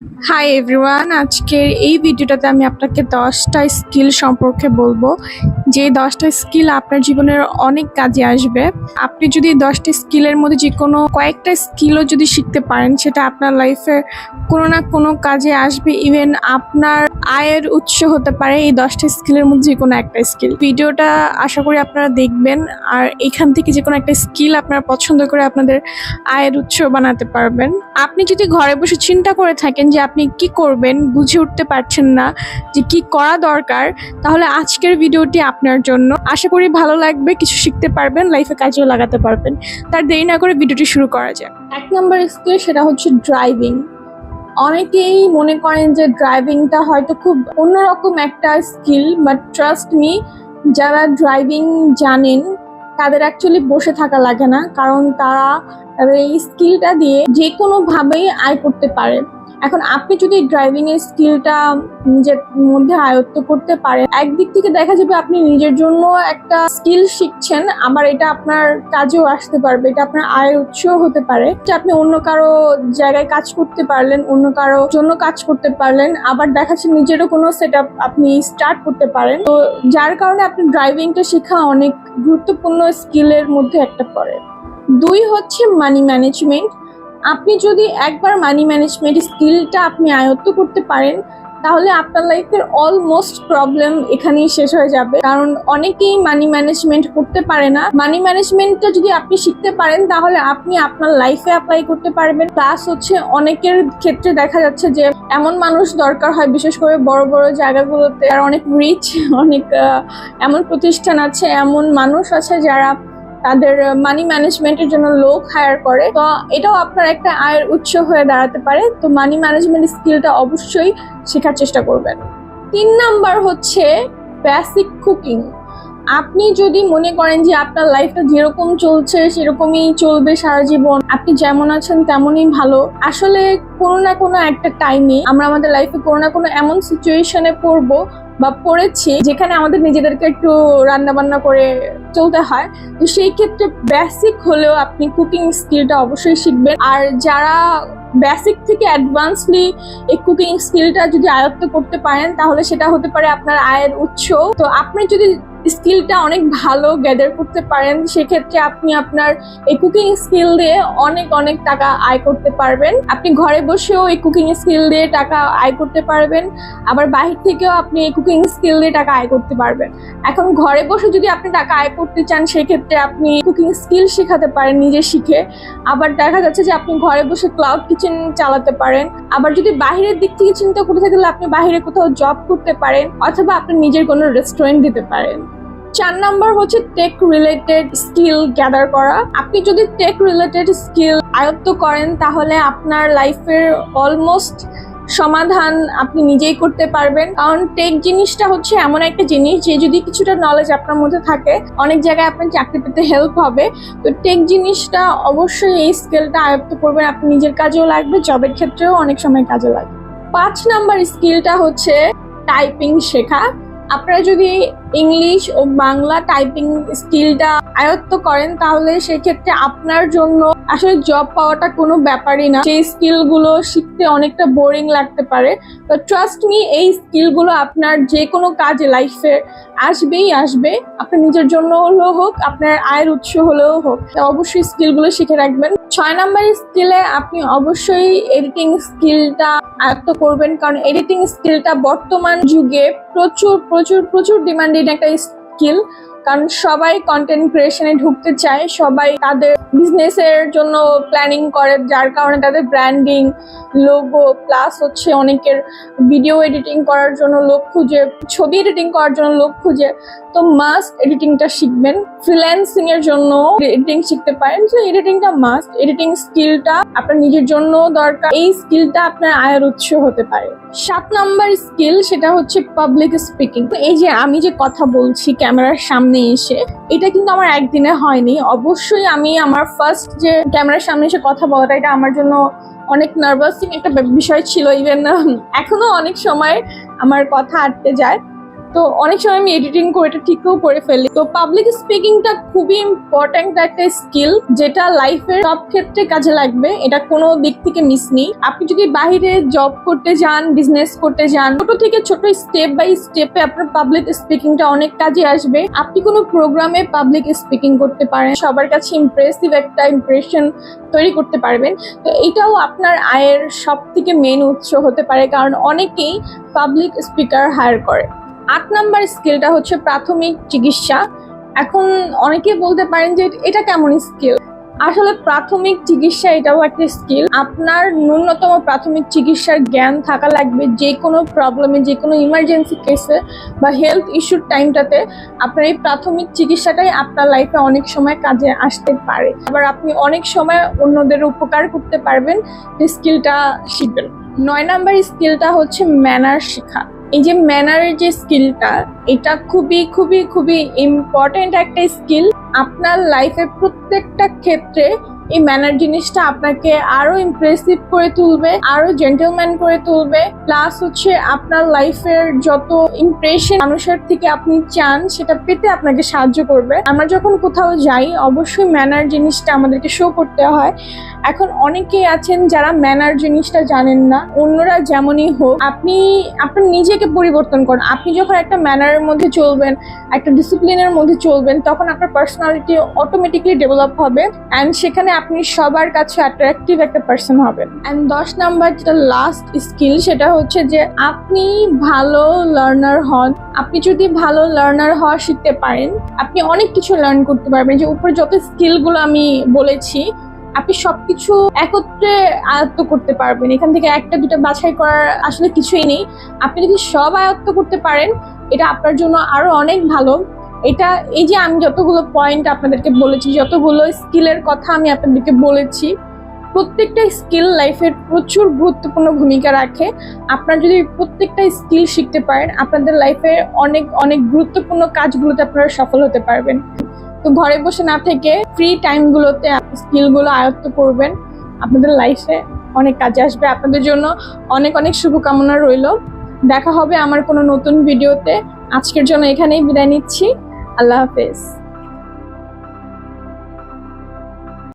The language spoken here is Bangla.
হাই এভরিওয়ান, আজকের এই ভিডিওটাতে আমি আপনাকে 10টা স্কিল সম্পর্কে বলবো। যে 10টা স্কিল আপনার জীবনের অনেক কাজে আসবে। আপনি যদি 10টা স্কিলের মধ্যে যে কোনো কয়েকটা স্কিলও যদি শিখতে পারেন, সেটা আপনার লাইফে কোনো না কোনো কাজে আসবে। ইভেন আপনার আয়ের উৎস হতে পারে এই 10টা স্কিলের মধ্যে যে কোনো একটা স্কিল। ভিডিওটা আশা করি আপনারা দেখবেন, আর এখান থেকে যে কোনো একটা স্কিল আপনারা পছন্দ করে আপনাদের আয়ের উৎস বানাতে পারবেন। আপনি যদি ঘরে বসে চিন্তা করে থাকেন যে আপনি কি করবেন, বুঝে উঠতে পারছেন না যে কি করা দরকার, তাহলে আজকের ভিডিওটি আপনার জন্য। আশা করি ভালো লাগবে, কিছু শিখতে পারবেন, লাইফে কাজেও লাগাতে পারবেন। তার দেরি না করে ভিডিওটি শুরু করা যায়। 1 নম্বর স্কিল, সেটা হচ্ছে ড্রাইভিং। অনেকেই মনে করেন যে ড্রাইভিংটা হয়তো খুব অন্যরকম একটা স্কিল, বাট ট্রাস্ট মি, যারা ড্রাইভিং জানেন তাদের অ্যাকচুয়ালি বসে থাকা লাগে না, কারণ তারা এই স্কিলটা দিয়ে যে কোনোভাবেই আয় করতে পারে। এখন আপনি যদি ড্রাইভিং এর স্কিলটা নিজের মধ্যে আয়ত্ত করতে পারেন, একদিক থেকে দেখা যাবে আপনি নিজের জন্য একটা স্কিল শিখছেন, আবার এটা আপনার কাজেও আসতে পারবে, এটা আপনার আয়ের উৎসও হতে পারে। যে আপনি অন্য কারো জায়গায় কাজ করতে পারলেন, অন্য কারো জন্য কাজ করতে পারলেন, আবার দেখা যাচ্ছে নিজেরও কোনো সেট আপ আপনি স্টার্ট করতে পারেন। তো যার কারণে আপনি ড্রাইভিংটা শেখা অনেক গুরুত্বপূর্ণ স্কিলের মধ্যে একটা পড়ে। 2 হচ্ছে মানি ম্যানেজমেন্ট। আপনি যদি একবার মানি ম্যানেজমেন্ট স্কিলটা আপনি আয়ত্ত করতে পারেন, তাহলে আপনার লাইফের অলমোস্ট প্রবলেম এখানেই শেষ হয়ে যাবে। কারণ অনেকেই মানি ম্যানেজমেন্ট করতে পারে না। মানি ম্যানেজমেন্টটা যদি আপনি শিখতে পারেন, তাহলে আপনি আপনার লাইফে অ্যাপ্লাই করতে পারবেন। প্লাস হচ্ছে অনেকের ক্ষেত্রে দেখা যাচ্ছে যে এমন মানুষ দরকার হয়, বিশেষ করে বড় বড় জায়গাগুলোতে, আর অনেক রিচ, অনেক এমন প্রতিষ্ঠান আছে, এমন মানুষ আছে যারা তাদের মানি ম্যানেজমেন্টের জন্য লোক হায়ার করে। তো এটাও আপনার একটা আয়ের উৎস হয়ে দাঁড়াতে পারে। তো মানি ম্যানেজমেন্ট স্কিলটা অবশ্যই শেখার চেষ্টা করবেন। 3 নাম্বার হচ্ছে বেসিক কুকিং। আপনি যদি মনে করেন যে আপনার লাইফটা যেরকম চলছে সেরকমই চলবে সারা জীবন, আপনি যেমন আছেন তেমনই ভালো, আসলে কোনো না কোনো একটা টাইমে আমরা আমাদের লাইফে কোনো না কোনো এমন সিচুয়েশনে পড়বো বা পড়েছি যেখানে আমাদের নিজেদেরকে একটু রান্না বান্না করে চলতে হয়। তো সেই ক্ষেত্রে বেসিক হলেও আপনি কুকিং স্কিলটা অবশ্যই শিখবেন। আর যারা বেসিক থেকে অ্যাডভান্সলি এই কুকিং স্কিলটা যদি আয়ত্ত করতে পারেন, তাহলে সেটা হতে পারে আপনার আয়ের উৎস। তো আপনি যদি স্কিলটা অনেক ভালো গ্যাদার করতে পারেন, সেক্ষেত্রে আপনি আপনার এই কুকিং স্কিল দিয়ে অনেক অনেক টাকা আয় করতে পারবেন। আপনি ঘরে বসেও এই কুকিং স্কিল দিয়ে টাকা আয় করতে পারবেন, আবার বাহির থেকেও আপনি এই কুকিং স্কিল দিয়ে টাকা আয় করতে পারবেন। এখন ঘরে বসে যদি আপনি টাকা আয় করতে চান, সেক্ষেত্রে আপনি কুকিং স্কিল শেখাতে পারেন নিজে শিখে। আবার দেখা যাচ্ছে যে আপনি ঘরে বসে ক্লাউড কিচেন চালাতে পারেন। আবার যদি বাহিরের দিক থেকে চিন্তা করতে থাকলে আপনি বাহিরে কোথাও জব করতে পারেন, অথবা আপনি নিজের কোনো রেস্টুরেন্ট দিতে পারেন। 4 নাম্বার হচ্ছে টেক রিলেটেড স্কিল গ্যাদার করা। আপনি যদি টেক রিলেটেড স্কিল আয়ত্ত করেন, তাহলে আপনার লাইফের অলমোস্ট সমাধান আপনি নিজেই করতে পারবেন। কারণ টেক জিনিসটা হচ্ছে এমন একটা জিনিস যে যদি কিছুটা নলেজ আপনার মধ্যে থাকে, অনেক জায়গায় আপনার চাকরি পেতে হেল্প হবে। তো টেক জিনিসটা অবশ্যই, এই স্কিলটা আয়ত্ত করবেন, আপনি নিজের কাজেও লাগবে, জবের ক্ষেত্রেও অনেক সময় কাজে লাগবে। 5 নাম্বার স্কিলটা হচ্ছে টাইপিং শেখা। আপনারা যদি ইংলিশ ও বাংলা টাইপিং স্কিলটা আয়ত্ত করেন, তাহলে সেক্ষেত্রে আপনার জন্য আসলে জব পাওয়াটা কোনো ব্যাপারই না। সেই স্কিলগুলো শিখতে অনেকটা বোরিং লাগতে পারে, তো ট্রাস্ট মি, এই স্কিলগুলো আপনার যে কোনো কাজে লাইফে আসবেই আসবে। আপনার নিজের জন্য হলেও হোক, আপনার আয়ের উৎস হলেও হোক, তো অবশ্যই স্কিলগুলো শিখে রাখবেন। 6 নাম্বার স্কিলে আপনি অবশ্যই এডিটিং স্কিলটা আয়ত্ত করবেন, কারণ এডিটিং স্কিলটা বর্তমান যুগে প্রচুর প্রচুর প্রচুর ডিমান্ডিং একটা স্কিল। কারণ সবাই কন্টেন্ট ক্রিয়েশনে ঢুকতে চায়, সবাই তাদের বিজনেসের জন্য প্ল্যানিং করে, যার কারণে তাদের ব্র্যান্ডিং, লোগো, প্লাস হচ্ছে অনেকের ভিডিও এডিটিং করার জন্য লোক খুঁজে, ছবি এডিটিং করার জন্য লোক খুঁজে। তো মাস্ট এডিটিংটা শিখবেন। ফ্রিল্যান্সিং এর জন্য এডিটিং শিখতে পারেন, তো এডিটিংটা মাস্ট। এডিটিং স্কিলটা আপনার নিজের জন্য দরকার, এই স্কিলটা আপনার আয়ের উৎস হতে পারে। 7 নাম্বার স্কিল, সেটা হচ্ছে পাবলিক স্পিকিং। এই যে আমি যে কথা বলছি ক্যামেরার সামনে এসে, এটা কিন্তু আমার একদিনে হয়নি। অবশ্যই আমি আমার ফার্স্ট যে ক্যামেরার সামনে এসে কথা বলাটা, এটা আমার জন্য অনেক নার্ভাসিং একটা বিষয় ছিল। ইভেন এখনো অনেক সময় আমার কথা আটকে যায়। তো অনেক সময় আমি এডিটিং করে এটা ঠিকও করে ফেলি। তো পাবলিক স্পিকিংটা খুবই ইম্পর্ট্যান্ট একটা স্কিল, যেটা লাইফের সব ক্ষেত্রে কাজে লাগবে, এটা কোনো দিক থেকে মিস নেই। আপনি যদি বাইরে জব করতে যান, বিজনেস করতে যান, ছোট থেকে ছোট স্টেপ বাই স্টেপে আপনার পাবলিক স্পিকিংটা অনেক কাজে আসবে। আপনি কোনো প্রোগ্রামে পাবলিক স্পিকিং করতে পারেন, সবার কাছে ইমপ্রেসিভ একটা ইমপ্রেশন তৈরি করতে পারবেন। তো এটাও আপনার আয়ের সব থেকে মেন উৎস হতে পারে, কারণ অনেকেই পাবলিক স্পিকার হায়ার করে। 8 নাম্বার স্কিলটা হচ্ছে প্রাথমিক চিকিৎসা। এখন অনেকে বলতে পারেন যে এটা কেমন স্কিল? আসলে প্রাথমিক চিকিৎসা এটাও একটা স্কিল। আপনার ন্যূনতম প্রাথমিক চিকিৎসার জ্ঞান থাকা লাগবে। যে কোনো প্রবলেমে, যে কোনো ইমার্জেন্সি কেসে বা হেলথ ইস্যুর টাইমটাতে আপনার এই প্রাথমিক চিকিৎসাটাই আপনার লাইফে অনেক সময় কাজে আসতে পারে। আবার আপনি অনেক সময় অন্যদের উপকার করতে পারবেন যে স্কিলটা শিখবেন। 9 নাম্বার স্কিলটা হচ্ছে ম্যানার শেখা। এই যে ম্যানারের যে স্কিলটা, এটা খুবই খুবই খুবই ইম্পর্টেন্ট একটা স্কিল। আপনার লাইফের প্রত্যেকটা ক্ষেত্রে এই ম্যানার জিনিসটা আপনাকে আরো ইমপ্রেসিভ করে তুলবে, আরো জেন্টলম্যান করে তুলবে। প্লাস হচ্ছে আপনার লাইফের যত ইমপ্রেশন মানুষের থেকে আপনি চান সেটা পেতে আপনাকে সাহায্য করবে। আমরা যখন কোথাও যাই অবশ্যই ম্যানার জিনিসটা আমাদেরকে শো করতে হয়। এখন অনেকেই আছেন যারা ম্যানার জিনিসটা জানেন না। অন্যরা যেমনই হোক, আপনি আপনার নিজেকে পরিবর্তন করুন। আপনি যখন একটা ম্যানারের মধ্যে চলবেন, একটা ডিসিপ্লিনের মধ্যে চলবেন, তখন আপনার পার্সোনালিটি অটোমেটিকলি ডেভেলপ হবে অ্যান্ড সেখানে আপনি সবার কাছে অ্যাট্রাকটিভ একটা পার্সন হবেন। অ্যান্ড 10 নাম্বার যেটা লাস্ট স্কিল, সেটা হচ্ছে যে আপনি ভালো লার্নার হন। আপনি যদি ভালো লার্নার হওয়া শিখতে পারেন, আপনি অনেক কিছু লার্ন করতে পারবেন। যে উপরে যত স্কিলগুলো আমি বলেছি, আপনি সবকিছু একত্রে আয়ত্ত করতে পারবেন। এখান থেকে একটা দুটো বাছাই করার আসলে কিছুই নেই। আপনি যদি সব আয়ত্ত করতে পারেন, এটা আপনার জন্য আরো অনেক ভালো। এটা এই যে আমি যতগুলো পয়েন্ট আপনাদেরকে বলেছি, যতগুলো স্কিলের কথা আমি আপনাদেরকে বলেছি, প্রত্যেকটা স্কিল লাইফের প্রচুর গুরুত্বপূর্ণ ভূমিকা রাখে। আপনারা যদি প্রত্যেকটা স্কিল শিখতে পারেন, আপনাদের লাইফের অনেক অনেক গুরুত্বপূর্ণ কাজগুলোতে আপনারা সফল হতে পারবেন। তো ঘরে বসে না থেকে ফ্রি টাইমগুলোতে স্কিলগুলো আয়ত্ত করবেন, আপনাদের লাইফে অনেক কাজে আসবে। আপনাদের জন্য অনেক অনেক শুভকামনা রইল। দেখা হবে আমার কোনো নতুন ভিডিওতে। আজকের জন্য এখানেই বিদায় নিচ্ছি। আল্লাহ হাফেজ।